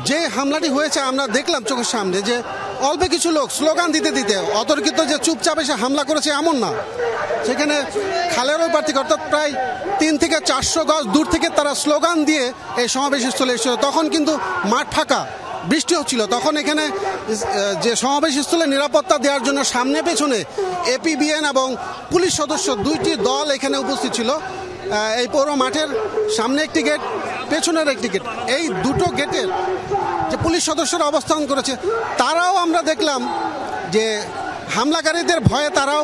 যে হামলাটি হয়েছে আমরা দেখলাম চোখের সামনে যে অল্প কিছু লোক স্লোগান দিতে দিতে অতর্কিত যে চুপচাপ এসে হামলা করেছে এমন না, সেখানে খালের ওই প্রার্থী অর্থাৎ প্রায় 3 থেকে 400 গজ দূর থেকে তারা স্লোগান দিয়ে এই সমাবেশস্থলে এসেছিল। তখন কিন্তু মাঠ ফাঁকা, বৃষ্টি হচ্ছিল। তখন এখানে যে সমাবেশস্থলে নিরাপত্তা দেওয়ার জন্য সামনে পেছনে এপিবিএন এবং পুলিশ সদস্য 2টি দল এখানে উপস্থিত ছিল। এই পৌর মাঠের সামনে একটি গেট, পেছনের একটি গেট, এই দুটো গেটের যে পুলিশ সদস্যরা অবস্থান করেছে তারাও আমরা দেখলাম যে হামলাকারীদের ভয়ে তারাও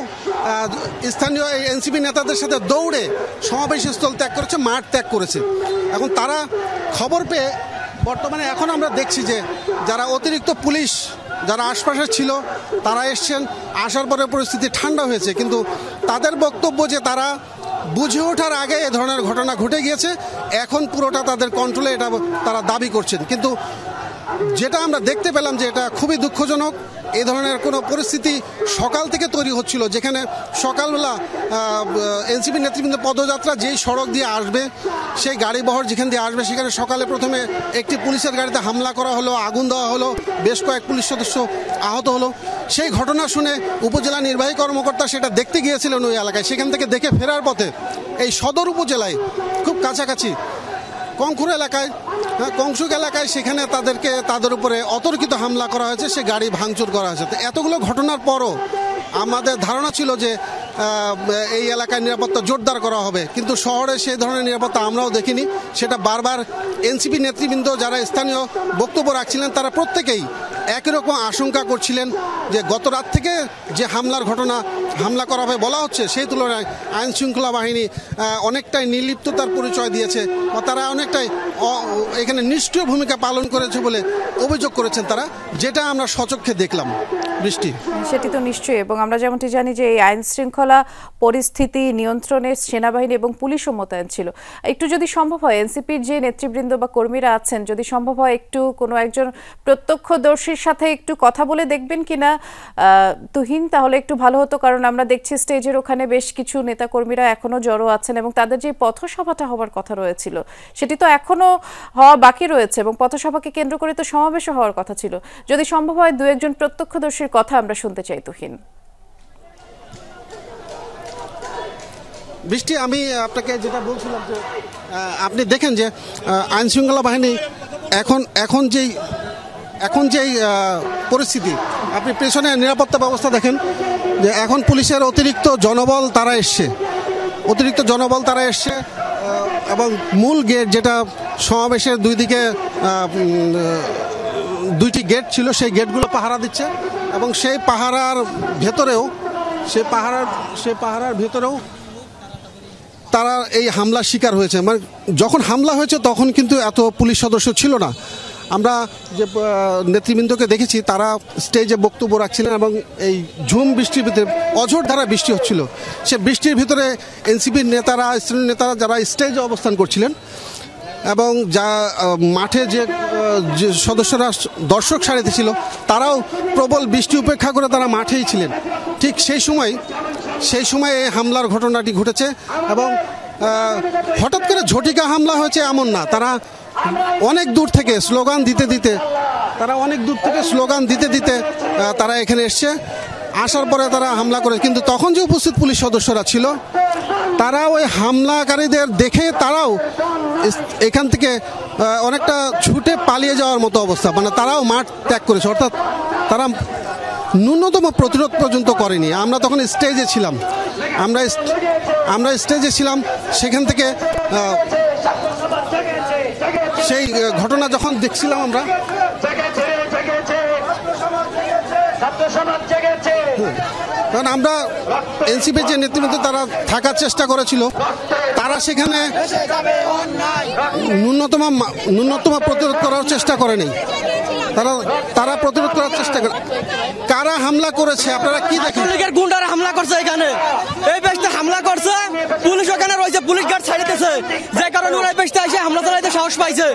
স্থানীয় এনসিপি নেতাদের সাথে দৌড়ে সমাবেশস্থল ত্যাগ করেছে, মাঠ ত্যাগ করেছে। এখন তারা খবর পেয়ে বর্তমানে এখন আমরা দেখছি যে যারা অতিরিক্ত পুলিশ যারা আশপাশে ছিল তারা এসছেন, আসার পরে পরিস্থিতি ঠান্ডা হয়েছে। কিন্তু তাদের বক্তব্য যে তারা বুঝে ওঠার আগে এ ধরনের ঘটনা ঘটে গিয়েছে, এখন পুরোটা তাদের কন্ট্রোলে এটা তারা দাবি করছেন। কিন্তু যেটা আমরা দেখতে পেলাম যে এটা খুবই দুঃখজনক। এই ধরনের কোনো পরিস্থিতি সকাল থেকে তৈরি হচ্ছিল, যেখানে সকালবেলা এনসিপি নেতৃবৃন্দ পদযাত্রা যেই সড়ক দিয়ে আসবে, সেই গাড়িবহর যেখান দিয়ে আসবে, সেখানে সকালে প্রথমে একটি পুলিশের গাড়িতে হামলা করা হলো, আগুন দেওয়া হলো, বেশ কয়েক পুলিশ সদস্য আহত হলো। সেই ঘটনা শুনে উপজেলা নির্বাহী কর্মকর্তা সেটা দেখতে গিয়েছিলেন ওই এলাকায়। সেখান থেকে দেখে ফেরার পথে এই সদর উপজেলায় খুব কাছাকাছি কংখুর এলাকায়, কংসুক এলাকায় সেখানে তাদের উপরে অতর্কিত হামলা করা হয়েছে, সে গাড়ি ভাঙচুর করা হয়েছে। তো এতগুলো ঘটনার পরও আমাদের ধারণা ছিল যে এই এলাকায় নিরাপত্তা জোরদার করা হবে, কিন্তু শহরে সেই ধরনের নিরাপত্তা আমরাও দেখিনি। সেটা বারবার এনসিপি নেতৃবৃন্দ যারা স্থানীয় বক্তব্য রাখছিলেন তারা প্রত্যেকেই একই রকম আশঙ্কা করছিলেন যে গত রাত থেকে যে হামলা করা হবে বলা হচ্ছে, সেই তুলনায় আইন শৃঙ্খলা বাহিনী অনেকটাই নির্লিপ্ততার পরিচয় দিয়েছে বা তারা অনেকটাই এখানে নিষ্ক্রিয় ভূমিকা পালন করেছে বলে অভিযোগ করেছেন তারা, যেটা আমরা সচক্ষে দেখলাম। বৃষ্টি সেটি তো নিশ্চয়ই, এবং আমরা যেমনটি জানি যে এই আইন শৃঙ্খলা পরিস্থিতি নিয়ন্ত্রণে সেনাবাহিনী এবং পুলিশও মোতায়েন ছিল। একটু যদি সম্ভব হয় এনসিপির যে নেতৃবৃন্দ বা কর্মীরা আছেন, যদি সম্ভব হয় একটু কোনো একজন প্রত্যক্ষদর্শীর সাথে একটু কথা বলে দেখবেন কিনা তুহিন, তাহলে একটু ভালো হতো। কারণ আমরা দেখছি স্টেজের ওখানে বেশ কিছু নেতাকর্মীরা এখনো জড়ো আছেন এবং তাদের যে পথসভাটা হওয়ার কথা রয়েছিল সেটি তো এখনো হওয়া বাকি রয়েছে, এবং পথসভাকে কেন্দ্র করে তো সমাবেশও হওয়ার কথা ছিল। যদি সম্ভব হয় 2-1 প্রত্যক্ষদর্শীর কথা আমরা শুনতে চাই তুহিন। বৃষ্টি, আমি আপনাকে যেটা বলছিলাম যে আপনি দেখেন যে আইন শৃঙ্খলা বাহিনী এখন যেই পরিস্থিতি, আপনি পেছনে নিরাপত্তা ব্যবস্থা দেখেন যে এখন পুলিশের অতিরিক্ত জনবল তারা এসছে এবং মূল গেট যেটা সমাবেশের দুই দিকে 2টি গেট ছিল, সেই গেটগুলো পাহারা দিচ্ছে এবং সেই পাহারার ভেতরেও তারা এই হামলার শিকার হয়েছে। মানে যখন হামলা হয়েছে তখন কিন্তু এত পুলিশ সদস্য ছিল না। আমরা যে নেতৃবৃন্দকে দেখেছি তারা স্টেজে বক্তব্য রাখছিলেন এবং এই ঝুম বৃষ্টির ভিতরে অঝোর ধারা বৃষ্টি হচ্ছিল। সে বৃষ্টির ভিতরে এনসিপির নেতারা, স্থানীয় নেতারা যারা স্টেজে অবস্থান করছিলেন এবং যা মাঠে যে সদস্যরা দর্শক সারিতে ছিল তারাও প্রবল বৃষ্টি উপেক্ষা করে তারা মাঠেই ছিলেন। ঠিক সেই সময় এই হামলার ঘটনাটি ঘটেছে এবং হঠাৎ করে ঝটিকা হামলা হয়েছে এমন না, তারা অনেক দূর থেকে স্লোগান দিতে দিতে তারা এখানে এসছে। আসার পরে তারা হামলা করে, কিন্তু তখন যে উপস্থিত পুলিশ সদস্যরা ছিল তারা ওই হামলাকারীদের দেখে তারাও এখান থেকে অনেকটা ছুটে পালিয়ে যাওয়ার মতো অবস্থা, মানে তারাও মাঠ ত্যাগ করেছে। অর্থাৎ তারা ন্যূনতম প্রতিরোধ পর্যন্ত করেনি। আমরা তখন স্টেজে ছিলাম, সেখান থেকে সেই ঘটনা যখন দেখছিলাম আমরা, কারণ আমরা এনসিপির যে নেতৃবৃন্দ তারা থাকার চেষ্টা করেছিল, তারা সেখানে ন্যূনতম প্রতিরোধ করার চেষ্টা করেনি। তারা প্রতিরোধ করার চেষ্টা করে। কারা হামলা করেছে আপনারা কি দেখেন? লীগের গুন্ডারা হামলা করছে, এখানে এই বেশটা হামলা করছে, পুলিশ ওখানে রয়েছে, পুলিশ গার্ড ছাড়িতেছে, যে কারণে ওরা এই বেশটা এসে হামলা চালাইতে সাহস পাইছে।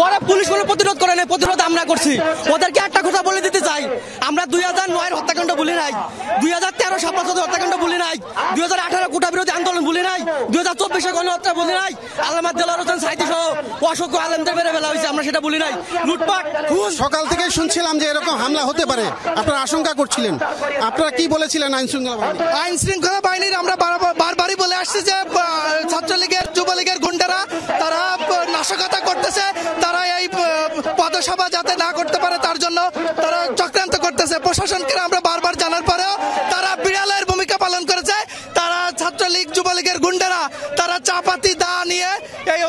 পরে পুলিশ কোনো প্রতিরোধ করে নাই, প্রতিরোধ আমরা করছি। ওদেরকে একটা কথা বলে দিতে চাই, আমরা 2009 হত্যাকাণ্ড বলি নাই, 2013 শাপলা হত্যাকাণ্ড বলি নাই, 2018 কোটা বিরোধী আন্দোলন বলি নাই, 2024 গণহত্যা বলি নাই, আল্লামা দেলাওয়ার হোসেন সাইদি সহ অসংখ্য আলেমদের মেরে ফেলা হয়েছে, আমরা সেটা বলি নাই। লুটপাট, খুন। সকাল থেকে শুনছিলাম যে এরকম হামলা হতে পারে, আপনারা আশঙ্কা করছিলেন, আপনারা কি বলেছিলেন আইন শৃঙ্খলা বাহিনীর? আমরা বারবারই বলে আসছি যে ছাত্রলীগের যুবলীগের গুন্ডারা তারা নাশকতা করতেছে, তারা এই পদসভা যাতে না করতে পারে তার জন্য তারা চক্রান্ত করতেছে। প্রশাসনকে আমরা বারবার জানার পরেও তারা বিড়ালের ভূমিকা পালন করেছে। তারা ছাত্রলীগ যুবলীগের গুন্ডারা তারা চাপাতি দা নিয়ে এই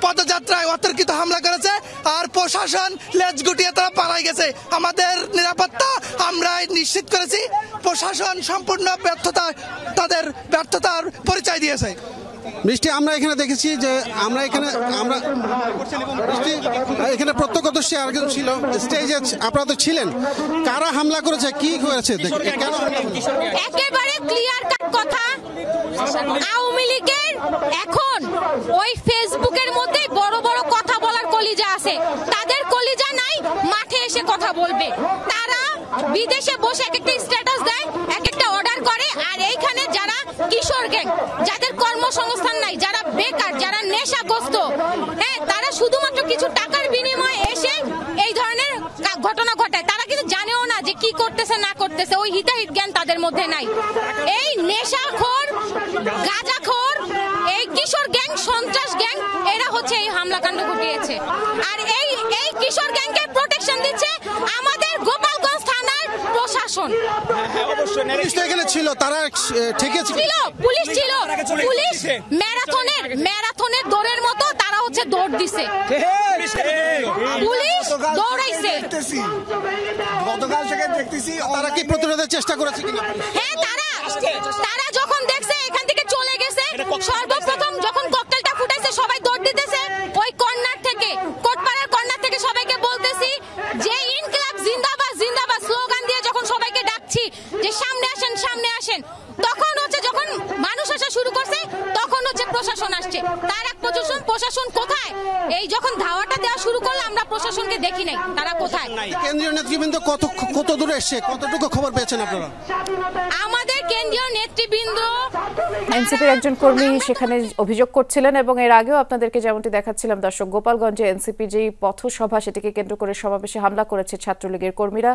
পদযাত্রায় অতর্কিত হামলা করেছে, আর প্রশাসন লেজ গুটিয়ে তারা পালাই গেছে। আমাদের নিরাপত্তা আমরা নিশ্চিত করেছি, প্রশাসন সম্পূর্ণ তাদের ব্যর্থতার পরিচয় দিয়েছে। মিষ্টি, আমরা এখানে দেখেছি যে আমরা এখানে প্রত্যক্ষদর্শী আরেকজন ছিল স্টেজে, আপনারা তো ছিলেন। কারা হামলা করেছে, কি হয়েছে, কেন? একেবারে ক্লিয়ার কাট কথা, আওয়ামী লীগের এখন ওই ফেসবুকের মধ্যে বড় বড় কথা বলার কলিজা আছে, তাদের কলিজা নাই, মাঠে এসে কথা বলবে। তারা বিদেশে বসে এক একটা স্ট্যাটাস দেয়, এক একটা অর্ডার করে, আর এইখানে যারা কিশোর গ্যাং, যাদের কর্মসংস্থান নাই, যারা বেকার, যারা নেশাগ্রস্ত, হ্যাঁ, তারা শুধুমাত্র কিছু টাকার বিনিময়ে এসে এই ধরনের ঘটনা ঘটায়। তারা কিন্তু জানেও না যে কি করতেছে না করতেছে, ওই হিতাহিত জ্ঞান তাদের মধ্যে নাই। এই নেশাখোর, গাঁজাখোর, এই কিশোর গ্যাং, সন্ত্রাস গ্যাং, এরা হচ্ছে এই হামলাকাণ্ড ঘটিয়েছে। আর এই কিশোর গ্যাংকে প্রোটেকশন দিচ্ছে আমাদের গোপালগঞ্জ থানার প্রশাসন। পুলিশ তো এখানে ছিল, তারা ঠেকেছে, পুলিশ ছিল, পুলিশ ম্যারাথনের দৌড়ের মতো তারা হচ্ছে দৌড় দিছে, পুলিশ দৌড়াইছে। গতকাল থেকে দেখতেছি তারা কি প্রতিরোধের চেষ্টা করেছে কিনা? হ্যাঁ, তারা যখন দেখছে এখান থেকে চলে গেছে, সর্বপ্রথম যখন ককটেলটা ফুটাইছে সবাই দৌড় দিতেছে, ওই কর্নার থেকে, কোটপাড়ার কর্নার থেকে সবাইকে বলতেছি যে ইনকিলাব জিন্দাবাদ জিন্দাবাদ স্লোগান দিয়ে যখন সবাইকে ডাকছি যে সামনে আসেন সামনে আসেন, তখন হচ্ছে যখন মানুষ আসা শুরু করছে তখন হচ্ছে প্রশাসন আসছে। তার এক প্রশাসন কোথায়? এই যখন ধাওয়াটা দেওয়া শুরু করলো আমরা প্রশাসনকে দেখি নাই, তারা কোথায়? কেন্দ্রীয় নেতৃবৃন্দ কত দূরে এসছে, কতটুকু খবর পেয়েছেন আপনারা? আমাদের কেন্দ্রীয় নেতৃবৃন্দ, এনসিপির একজন কর্মী সেখানে অভিযোগ করছিলেন, এবং এর আগেও আপনাদেরকে যেমনটি দেখাচ্ছিলাম দর্শক, গোপালগঞ্জে এনসিপি যেই পথসভা সেটিকে কেন্দ্র করে সমাবেশে হামলা করেছে ছাত্রলীগের কর্মীরা।